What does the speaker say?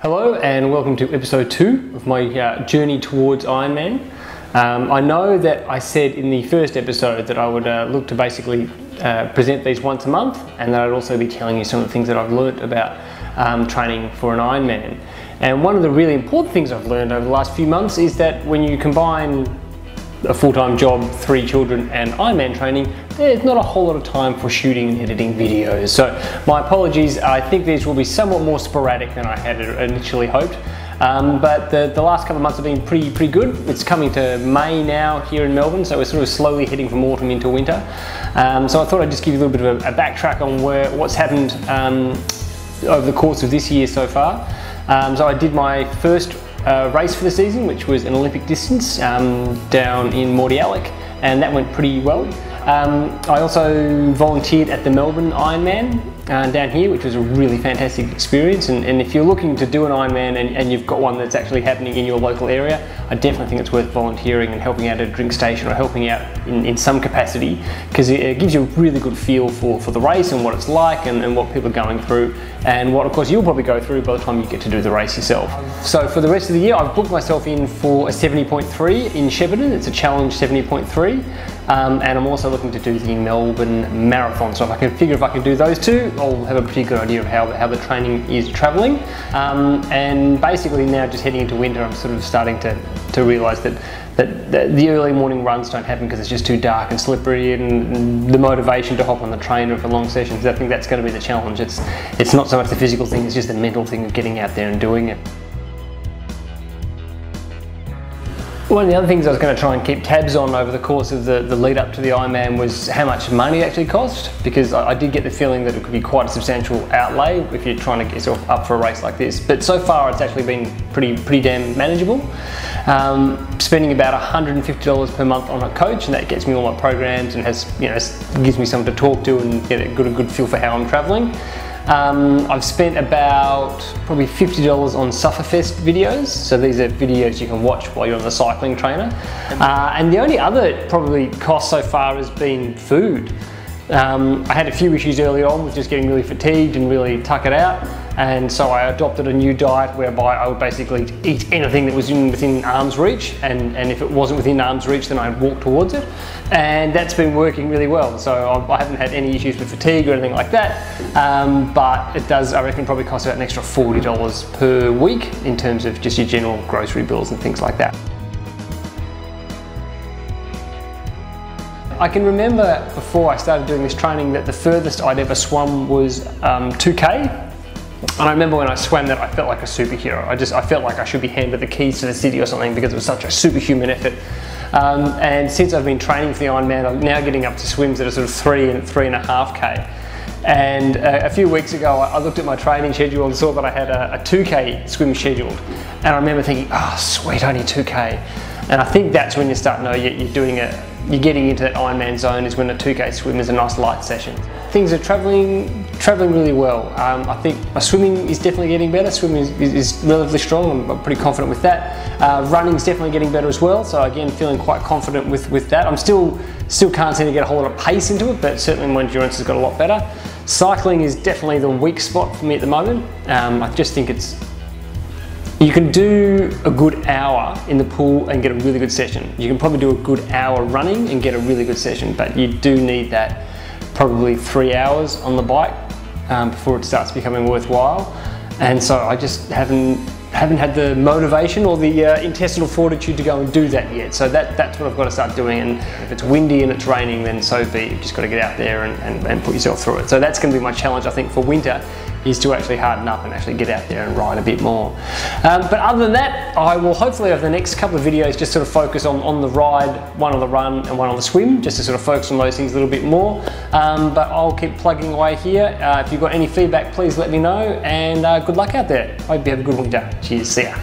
Hello and welcome to episode 2 of my journey towards Ironman. I know that I said in the first episode that I would look to basically present these once a month, and that I'd also be telling you some of the things that I've learnt about training for an Ironman. And one of the really important things I've learned over the last few months is that when you combine a full-time job, 3 children and Ironman training, there's not a whole lot of time for shooting and editing videos. So my apologies, I think these will be somewhat more sporadic than I had initially hoped. But the last couple of months have been pretty good. It's coming to May now here in Melbourne, so we're sort of slowly heading from autumn into winter. So I thought I'd just give you a little bit of a backtrack on what's happened over the course of this year so far. So I did my first race for the season, which was an Olympic distance down in Mordialloc, and that went pretty well. I also volunteered at the Melbourne Ironman down here, which was a really fantastic experience, and if you're looking to do an Ironman and you've got one that's actually happening in your local area, I definitely think it's worth volunteering and helping out at a drink station or helping out in some capacity, because it gives you a really good feel for the race and what it's like and what people are going through, and what of course you'll probably go through by the time you get to do the race yourself. So for the rest of the year I've booked myself in for a 70.3 in Shepparton. It's a challenge 70.3. And I'm also looking to do the Melbourne Marathon. So if I can figure if I can do those two, I'll have a pretty good idea of how the training is travelling. And basically now, just heading into winter, I'm sort of starting to realise that the early morning runs don't happen because it's just too dark and slippery, and the motivation to hop on the trainer for long sessions, I think that's going to be the challenge. It's not so much the physical thing, it's just the mental thing of getting out there and doing it. One of the other things I was going to try and keep tabs on over the course of the lead up to the Ironman was how much money it actually cost, because I did get the feeling that it could be quite a substantial outlay if you're trying to get yourself up for a race like this. But so far it's actually been pretty damn manageable. Spending about $150 per month on a coach, and that gets me all my programs and gives me someone to talk to and get a good feel for how I'm travelling. I've spent about probably $50 on Sufferfest videos, so these are videos you can watch while you're on the cycling trainer. And the only other probably cost so far has been food. I had a few issues early on with just getting really fatigued and really tuck it out, and so I adopted a new diet whereby I would basically eat anything that was within arm's reach, and if it wasn't within arm's reach then I'd walk towards it, and that's been working really well. So I haven't had any issues with fatigue or anything like that, but it does, I reckon, probably cost about an extra $40 per week in terms of just your general grocery bills and things like that. I can remember before I started doing this training that the furthest I'd ever swum was 2K. And I remember when I swam that I felt like a superhero. I felt like I should be handed the keys to the city or something, because it was such a superhuman effort. And since I've been training for the Ironman, I'm now getting up to swims that are sort of 3 and 3.5K. And a few weeks ago I looked at my training schedule and saw that I had a 2K swim scheduled. And I remember thinking, oh sweet, only 2K. And I think that's when you start to know you're getting into that Ironman zone, is when a 2K swim is a nice light session. Things are travelling really well. I think my swimming is definitely getting better. Swimming is relatively strong. I'm pretty confident with that. Running's definitely getting better as well. So again, feeling quite confident with that. I'm still can't seem to get a whole lot of pace into it, but certainly my endurance has got a lot better. Cycling is definitely the weak spot for me at the moment. I just think you can do a good hour in the pool and get a really good session. You can probably do a good hour running and get a really good session, but you do need that probably 3 hours on the bike before it starts becoming worthwhile. And so I just haven't had the motivation or the intestinal fortitude to go and do that yet. So that's what I've got to start doing, and if it's windy and it's raining, then so be it. You've just got to get out there and put yourself through it. So that's going to be my challenge, I think, for winter, is to actually harden up and actually get out there and ride a bit more. But other than that, I will hopefully over the next couple of videos just sort of focus on the ride, one on the run and one on the swim, just to sort of focus on those things a little bit more. But I'll keep plugging away here. If you've got any feedback, please let me know, and good luck out there. Hope you have a good winter. Cheers, see ya.